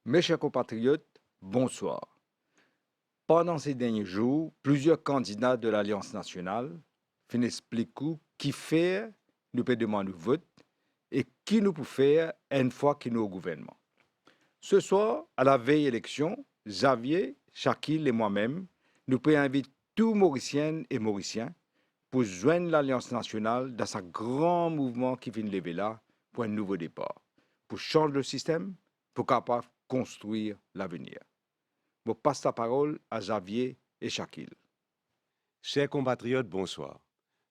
Mes chers compatriotes, bonsoir. Pendant ces derniers jours, plusieurs candidats de l'Alliance nationale finissent expliquer qui fait nous peut demander le vote et qui nous peut faire une fois qu'il nous au gouvernement. Ce soir, à la veille élection, Xavier, Shakil et moi-même, nous pouvons inviter tous Mauriciennes et Mauriciens pour joindre l'Alliance nationale dans ce grand mouvement qui vient de lever là pour un nouveau départ, pour changer le système, pour capable construire l'avenir. Je passe la parole à Xavier et Shakil. Chers compatriotes, bonsoir.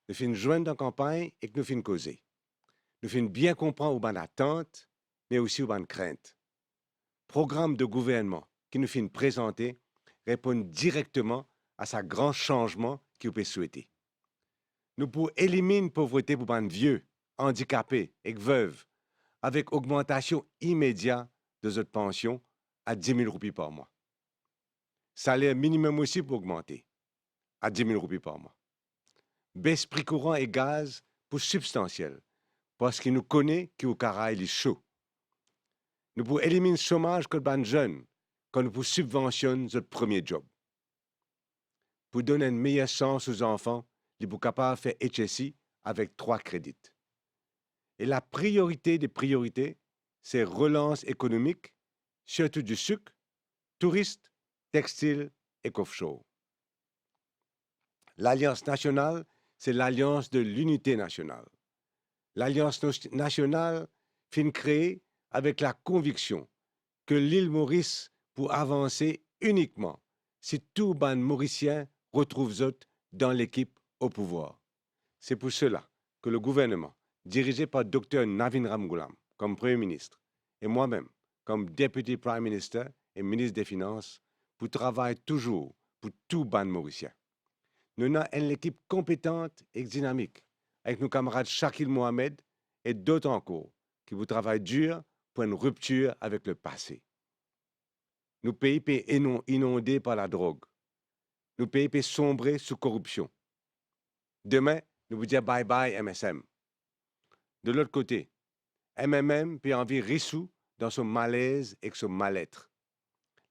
Nous finissons joindre en campagne et que nous finissons causer. Nous finissons bien comprendre où bonne attente, mais aussi où bonne crainte. Programme de gouvernement qui nous finissent présenter répondent directement à ce grand changement qui vous peut souhaiter. Nous pouvons éliminer la pauvreté pour les vieux, handicapés et veuves, avec augmentation immédiate de notre pension à 10 000 roupies par mois. Salaire minimum aussi pour augmenter à 10 000 roupies par mois. Baisse prix courant et gaz pour substantiel, parce qu'il nous connaît qu'au Caraïbe il est chaud. Nous pouvons éliminer le chômage que les jeunes, quand nous pouvons subventionner notre premier job. Pour donner une meilleure chance aux enfants, ils sont capables de faire HSI avec 3 crédits. Et la priorité des priorités, c'est relance économique, surtout du sucre, touristes, textile et offshore. L'Alliance nationale, c'est l'alliance de l'unité nationale. L'Alliance nationale fut créée avec la conviction que l'île Maurice peut avancer uniquement si tout ban mauricien retrouve Zot dans l'équipe au pouvoir. C'est pour cela que le gouvernement, dirigé par Dr Navin Ramgoolam comme Premier ministre et moi-même comme Deputy Prime Minister et ministre des Finances, pour travailler toujours pour tout ban mauricien. Nous avons une équipe compétente et dynamique avec nos camarades Shakil Mohamed et d'autres encore qui vous travaillent dur pour une rupture avec le passé. Nos pays sont inondés par la drogue. Nos pays sont sombrer sous corruption. Demain, nous vous dire bye bye MSM. De l'autre côté, MMM peut envie rissou dans son malaise et son mal-être.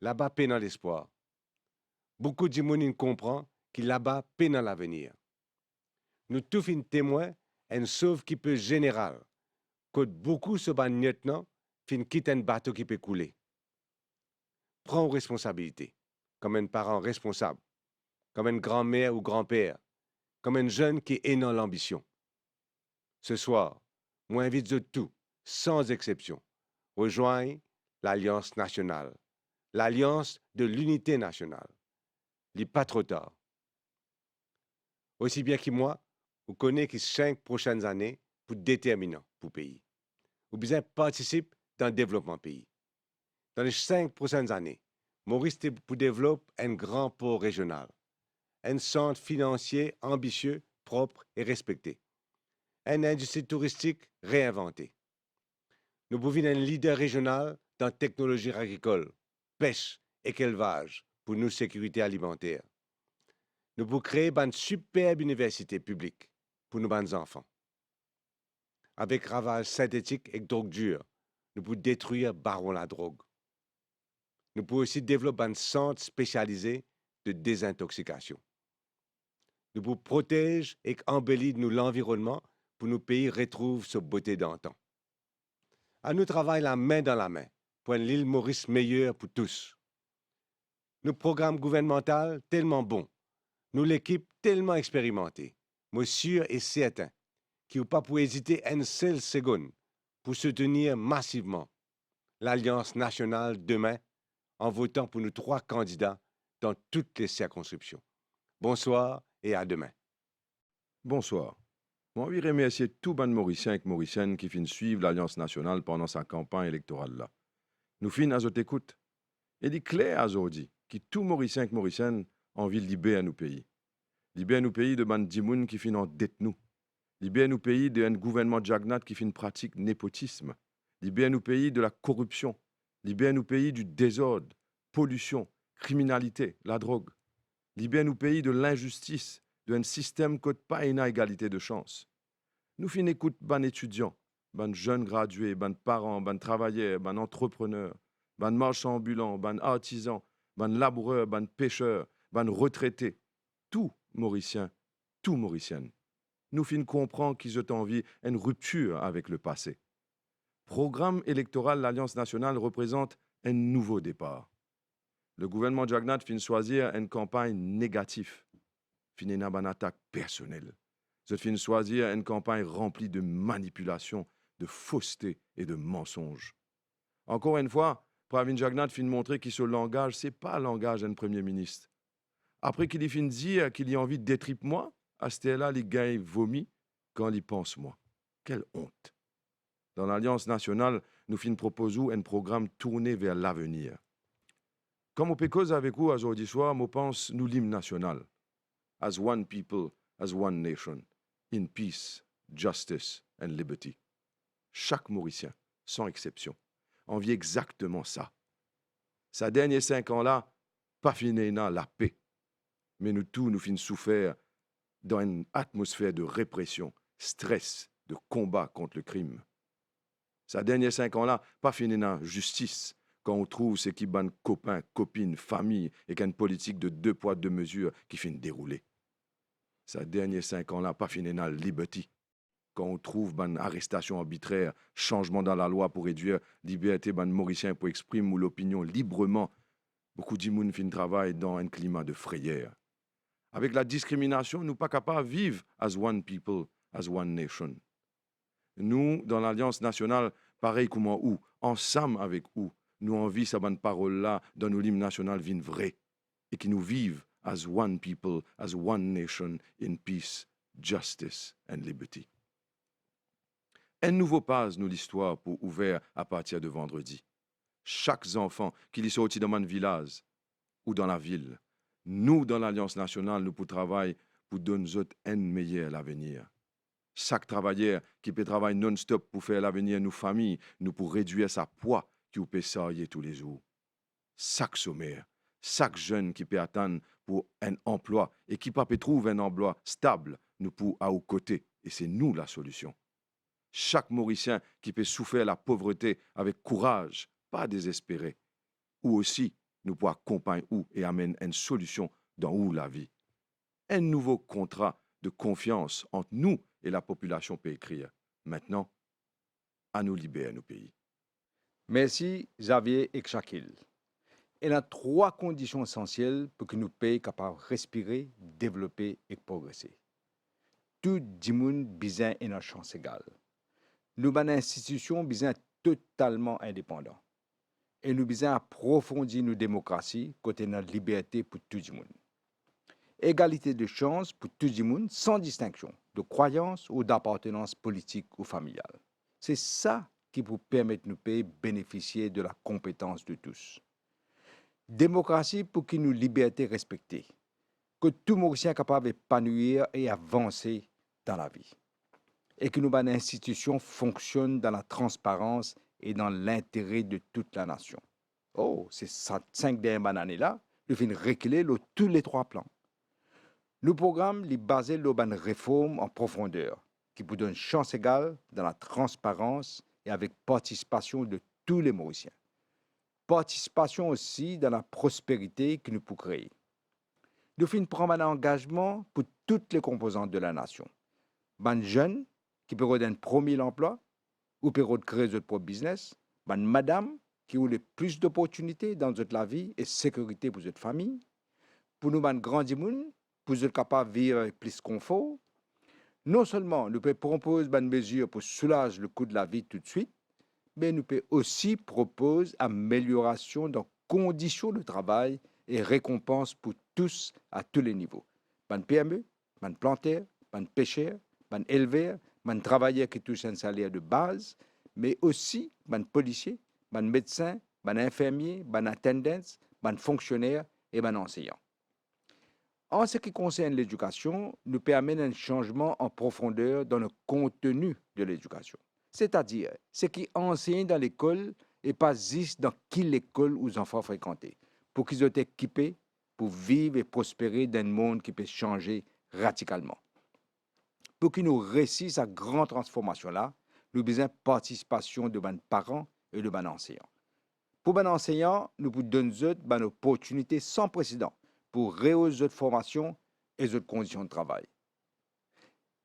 Là-bas, paie dans l'espoir. Beaucoup de monde comprend qu'il là-bas paie dans l'avenir. Nous tous fin témoins, un sauve qui peut général, que beaucoup se ban lieutenant fin quitte un bateau qui peut couler. Prends responsabilité, comme un parent responsable, comme une grand-mère ou grand-père, comme un jeune qui est dans l'ambition. Ce soir, moi invite de tout, sans exception, rejoignent l'Alliance nationale, l'Alliance de l'unité nationale. Il n'est pas trop tard. Aussi bien que moi, vous connaissez que 5 prochaines années pour déterminant pour le pays. Vous besoin participer dans le développement du pays. Dans les 5 prochaines années, Maurice pour développer un grand port régional, un centre financier ambitieux, propre et respecté, une industrie touristique réinventée. Nous pouvons être un leader régional dans la technologie agricole, pêche et élevage pour nos sécurités alimentaires. Nous pouvons créer une superbe université publique pour nos bons enfants. Avec ravage synthétique et drogue dure, nous pouvons détruire baron la drogue. Nous pouvons aussi développer un centre spécialisé de désintoxication. Nous pouvons protéger et embellir l'environnement pour que nos pays retrouvent sa beauté d'antan. À nous travaillons la main dans la main pour une île Maurice meilleure pour tous. Nos programmes gouvernementaux tellement bons, nous l'équipe tellement expérimentée, moi sûr et certain qu'il ne faut pas pour hésiter une seule seconde pour soutenir massivement l'Alliance nationale demain en votant pour nos 3 candidats dans toutes les circonscriptions. Bonsoir et à demain. Bonsoir. Moi, oui, remercier tout ban Mauricien et Mauricienne qui fin suivre l'Alliance nationale pendant sa campagne électorale là. Nous fin à votre écoute. Et dit clair à aujourd'hui que tout Mauricien et Mauricienne envie de libérer nos pays. Libérer nos pays de ban dimoun qui fin en dette nous. Libérer nos pays d'un gouvernement jagnat qui fin pratique népotisme. Libérer nos pays de la corruption. Libérer nos pays du désordre, pollution, criminalité, la drogue. Libérer nos pays de l'injustice, d'un système qui n'a pas une égalité de chance. Nous fin écoute ban étudiants, ban jeunes gradués, ban parents, ban travailleurs, ban entrepreneurs. ban marchands ambulants, ban artisans, ban laboureurs, ban pêcheurs, ban retraités, tout Mauricien, tout Mauricienne. Nous fin comprendre qu'ils ont envie une rupture avec le passé. Programme électoral l'Alliance nationale représente un nouveau départ. Le gouvernement Jagnat fin choisir une campagne négative, fin une attaque personnelle. Ils fin choisir une campagne remplie de manipulation, de fausseté et de mensonges. Encore une fois, Pravin Jagnat fin montrer que ce langage, ce n'est pas le langage d'un premier ministre. Après qu'il fin dire qu'il a envie de détruire moi, à ce là les gars vomit quand ils pensent moi. Quelle honte! Dans l'Alliance nationale, nous fin proposons un programme tourné vers l'avenir. Comme on peut causer avec vous aujourd'hui soir, je pense nous l'hymne national. As one people, as one nation, in peace, justice and liberty. Chaque Mauricien, sans exception, envie exactement ça. Ces derniers 5 ans-là, pas fini dans la paix. Mais nous tous, nous fin souffert dans une atmosphère de répression, stress, de combat contre le crime. Ces derniers 5 ans-là, pas fini dans justice, quand on trouve ce qui ban copains, copines, familles, et qu'une politique de 2 poids, 2 mesures qui finit dérouler. Ces derniers 5 ans-là, pas fini dans liberty, quand on trouve une arrestation arbitraire, changement dans la loi pour réduire liberté ban Mauricien pour exprimer l'opinion librement, beaucoup de gens fin travail dans un climat de frayeur. Avec la discrimination, nous ne sommes pas capables de vivre as one people, as one nation. Nous, dans l'Alliance nationale, pareil comme où, ensemble avec où, nous envie ces bonnes paroles-là dans nos hymnes nationaux viennent vraies et qui nous vivent as one people, as one nation, in peace, justice and liberty. Un nouveau passe nous l'histoire pour ouvrir à partir de vendredi. Chaque enfant qui est sorti dans mon village ou dans la ville, nous, dans l'Alliance nationale, nous pour travailler pour donner aux autres un meilleur avenir. Chaque travailleur qui peut travailler non-stop pour faire l'avenir de nos familles, nous pour réduire sa poids qui peut s'arrêter tous les jours. Chaque sommaire, chaque jeune qui peut attendre pour un emploi et qui peut trouver un emploi stable, nous pour à aux côtés. Et c'est nous la solution. Chaque Mauricien qui peut souffrir la pauvreté avec courage, pas désespéré. Ou aussi, nous pour accompagner où et amener une solution dans où la vie. Un nouveau contrat de confiance entre nous et la population peut écrire. Maintenant, à nous libérer nos pays. Merci Xavier et Shakil. Il y a 3 conditions essentielles pour que nous pays capables de respirer, développer et progresser. Tout le monde a besoin d'une chance égale. Nous avons une institution besoin totalement indépendante. Et nous besoin approfondir nos démocraties côté notre liberté pour tout le monde. Égalité de chance pour tout le monde sans distinction de croyance ou d'appartenance politique ou familiale. C'est ça qui vous permet de nous pays bénéficier de la compétence de tous. Démocratie pour que nos libertés respectées, que tout Mauricien est capable d'épanouir et avancer dans la vie. Et que nos institutions fonctionnent dans la transparence et dans l'intérêt de toute la nation. Oh, ces 5 dernières années-là, nous finissons reculer tous les 3 plans. Nos programmes sont basés sur une réforme en profondeur qui vous donne chance égale dans la transparence et avec participation de tous les Mauriciens. Participation aussi dans la prospérité que nous pouvons créer. Nous finissons prendre un engagement pour toutes les composantes de la nation. Les jeunes qui peuvent donner un premier emploi ou peuvent créer leur propre business. Les madame qui ont le plus d'opportunités dans la vie et sécurité pour votre famille. Pour nous, les grands gens, pour être capables de vivre avec plus de confort. Non seulement nous pouvons proposer des mesures pour soulager le coût de la vie tout de suite, mais nous pouvons aussi proposer amélioration dans les conditions de travail et récompenses pour tous à tous les niveaux. Les PME, les planteurs, les pêcheurs, les éleveurs, les travailleurs qui touchent un salaire de base, mais aussi les policiers, les médecins, les infirmiers, les attendants, les fonctionnaires et les enseignants. En ce qui concerne l'éducation, nous permettons un changement en profondeur dans le contenu de l'éducation. C'est-à-dire ce qui enseigne dans l'école et pas juste dans quelle école les enfants fréquentent, pour qu'ils soient équipés pour vivre et prospérer dans un monde qui peut changer radicalement. Pour qu'ils nous réussissent à grande transformation-là, nous avons besoin de participation de nos parents et de nos enseignants. Pour les enseignants, nous pouvons donner une opportunité sans précédent pour rehausser notre formation et notre conditions de travail.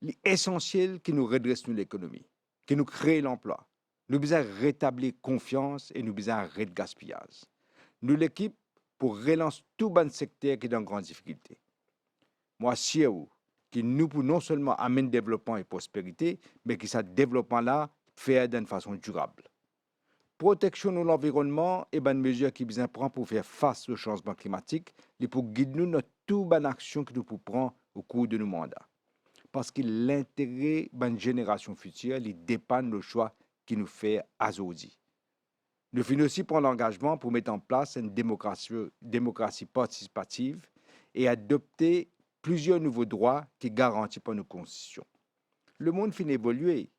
L'essentiel qui nous redresse l'économie, qui nous crée l'emploi. Nous besoin rétablir confiance et nous besoin arrêter le gaspillage. Nous l'équipe pour relancer tout bon secteur qui est en grande difficulté. Moi, si vous, qui nous pour non seulement amener développement et prospérité, mais qui ce développement-là fait d'une façon durable. Protection de l'environnement et bonne mesure qui besoin prendre pour faire face au changement climatique, et pour guider nous notre toute bonne action que nous pouvons prendre au cours de nos mandats. Parce que l'intérêt de la génération future, il dépend de nos choix qui nous fait aujourd'hui. Nous finissons aussi pour l'engagement pour mettre en place une démocratie participative et adopter plusieurs nouveaux droits qui garantissent par nos constitutions. Le monde finit d'évoluer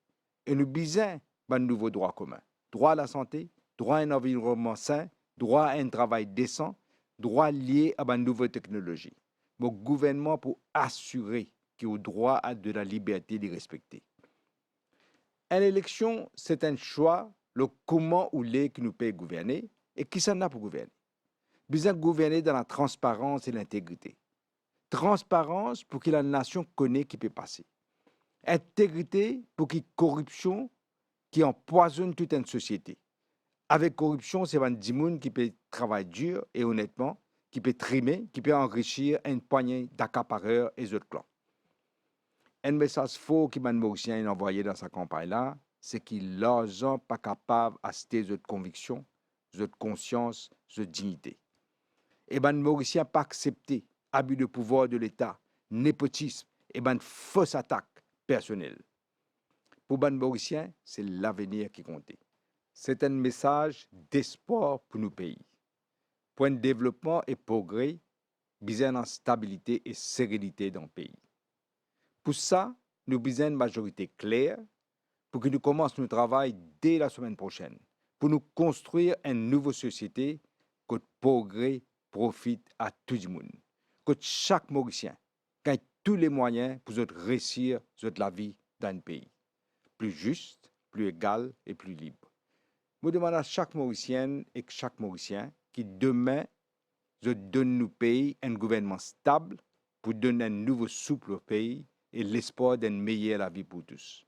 et nous besoin de nouveaux droits communs. Droit à la santé, droit à un environnement sain, droit à un travail décent, droit lié à une nouvelle technologie. Le gouvernement pour assurer qu'il y a le droit à de la liberté de respecter. Une élection, c'est un choix, le comment ou les qui nous paye gouverner et qui s'en a pour gouverner. Besoin de gouverner dans la transparence et l'intégrité. Transparence pour que la nation connaisse qui peut passer. Intégrité pour qu'il y ait corruption qui empoisonne toute une société. Avec corruption, c'est un dimoun qui peut travailler dur et honnêtement, qui peut trimer, qui peut enrichir une poignée d'accapareurs et autres clans. Un message faux que Ban Mauricien a envoyé dans sa campagne-là, c'est qu'il n'est pas capable d'acheter cette conviction, cette conscience, cette dignité. Et Ban Mauricien n'a pas accepté abus de pouvoir de l'État, népotisme et une fausse attaque personnelle. Pour Ban Mauricien, c'est l'avenir qui compte. C'est un message d'espoir pour nos pays. Pour un développement et progrès, besoin de stabilité et sérénité dans le pays. Pour ça, nous avons besoin d'une majorité claire pour que nous commencions notre travail dès la semaine prochaine, pour nous construire une nouvelle société que le progrès profite à tout le monde, que chaque Mauricien gagne tous les moyens pour réussir la vie dans un pays plus juste, plus égal et plus libre. Je demande à chaque Mauricienne et chaque Mauricien qui demain donne nous pays un gouvernement stable pour donner un nouveau souple au pays et l'espoir d'une meilleure vie pour tous.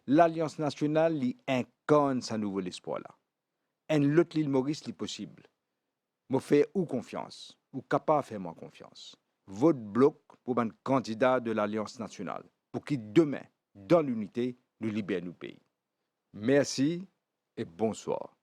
L'Alliance nationale incarne ce nouvel espoir-là. Un l'autre l'île Maurice est possible. Je fais ou confiance, ou capable de faire moi confiance. Vote bloc pour un candidat de l'Alliance nationale, pour qu'il demain, dans l'unité, nous libère nos pays. Merci et bonsoir.